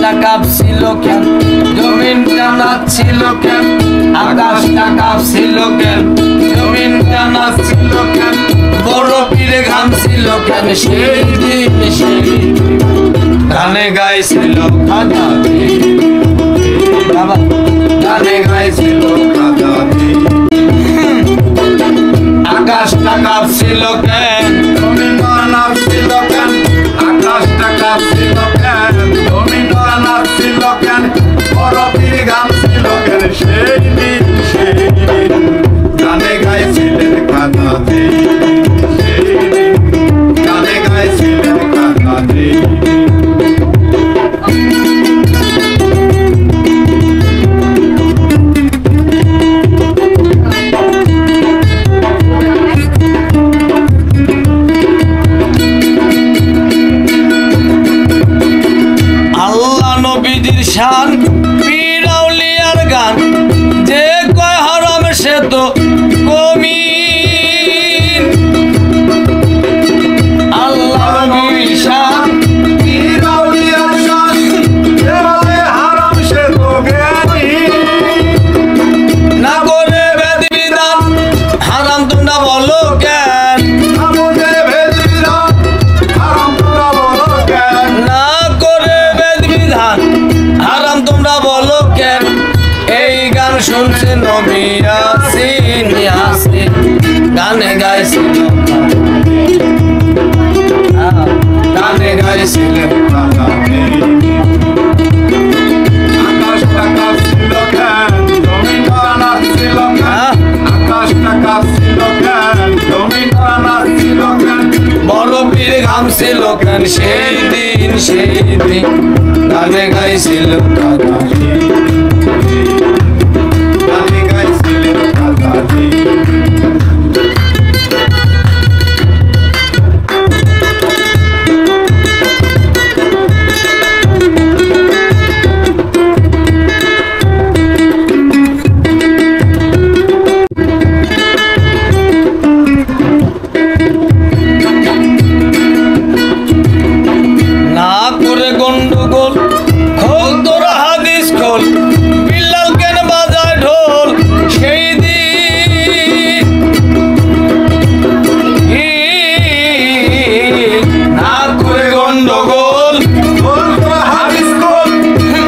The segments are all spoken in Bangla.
আকাশটা কাঁপছিল কেন, জমিনটা নাচছিল কেন, আকাশটা কাঁপছিল কেন, জমিনটা নাচছিল কেন, বরফিরে ঘামছিল কেন, সেই দিন সেই গানে গাইছিল খাজা বাবা, গানে গাইছিল খাজা। আকাশটা কাঁপছিল কেন, জমিনটা নাচছিল কেন, আকাশটা কাঁপছিল কেন, জমিনটা নাচছিল কেন, বরফির ঘামছিল কেন, সেই দিন সেই দিন গানে গাইছিলেন খাজা জি, সেই দিন গানে গাইছিলেন খাজা জি। নবীজির শান পীর আউলিয়ার গান, যে কয় হারাম সে তো কমিন। আল্লাহ নবীর শান পীর আউলিয়ার গান, যে বলে হারাম সে তো জ্ঞানী। না করে বেদ বিধান হারাম তোমরা বলো কেন, আমাদের বেদ বিধান হারাম তোমরা বলো কেন, না করে বেদ বিধান হারাম তোমরা বলো কেন। এই গান শুনছে নবী ইয়াসিন ইয়াসিন, গানে গাইছিল গানে গাইছিল আকাশটা কাঁপছিল কেন, জমিনটা নাচছিল কেন, আকাশটা কাঁপছিল কেন, জমিনটা নাচছিল কেন, বরফির ঘামছিল কেন, সেই দিন সেই দিন গানে গাইছিল খাজা জি, গানে গাইছিল খাজা জি। না করে গন্ডগোল খোল তোরা হাদিস খোল, বিল্লাল কেন বাজায় ঢোল, সেই দিন না করে গন্ডগোল খোল তোরা হাদিস খোল,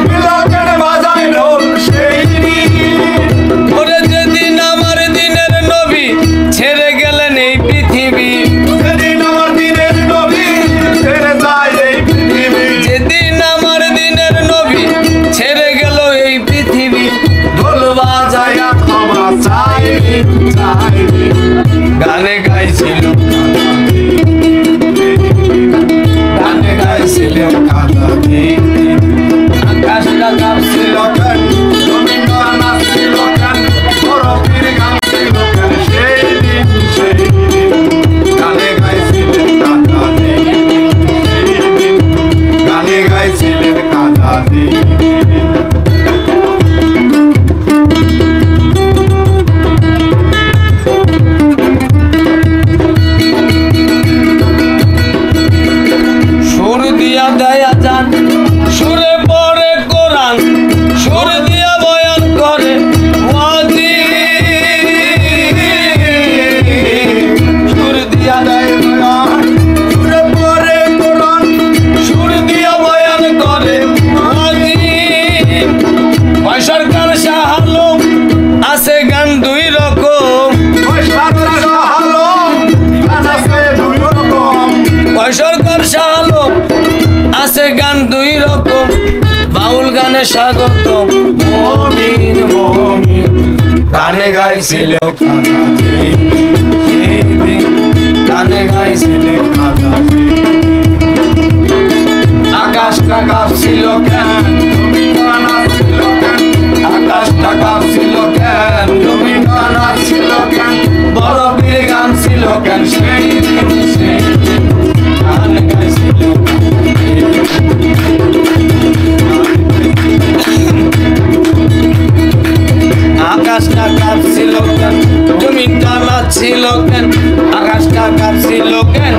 বিল্লাল কেন বাজায় ঢোল, সেই দিন ওরে যেদিন আমার দিনের নবী ছেড়ে গেলেন এই পৃথিবী, সেদিন আমার দিনের নবী ছেড়ে যায় এই পৃথিবী, যেদিন আমার দিনের নবী ছেড়ে গেল এই পৃথিবী, ঢোল বাজায়া ক্ষমা চাইবি চাইবি, গানে গাইছিল গানে গাইছিল খাজা জি। আকাশটা কাঁপছিল কেন, জমিনটা নাচছিল কেন, বরফির ঘামছিল কেন, সেই দিন সেই দিন গানে গাইছিলেন খাজা জি, সেই দিন গানে গাইছিলেন খাজা জি। সুর দিয়া দেয়া যান, সুরে পড়ে কোরআন, সুর দিয়া বয়ান করে ওয়াজি, সুর দিয়া দেয় বয়ান, সুরে পড়ে কোরআন, সুর দিয়া বয়ান করে ওয়াজি। সরকার শাহ আলম আছে গান দুই রকম, সরকার শাহ আলম আছে দুই রকম, সরকার শাহ আলম আছে গান দুই রকম, বাউল গানে স্বাগত মমিন মমিন, গানে গাইছিল খাজা জি, সেই দিন গানে গাইছিল খাজা জি। আকাশটা কাঁপছিল কেন, জমিনটা নাচছিল কেন, আকাশটা কাঁপছিল কেন, জমিনটা নাচছিল কেন, বরফির ঘামছিল কেন, সেই দিন সেই দিন গানে গাইছিল আকাশটা কাঁপছিল কেন, জমিনটা নাচছিল কেন, আকাশটা কাঁপছিল কেন,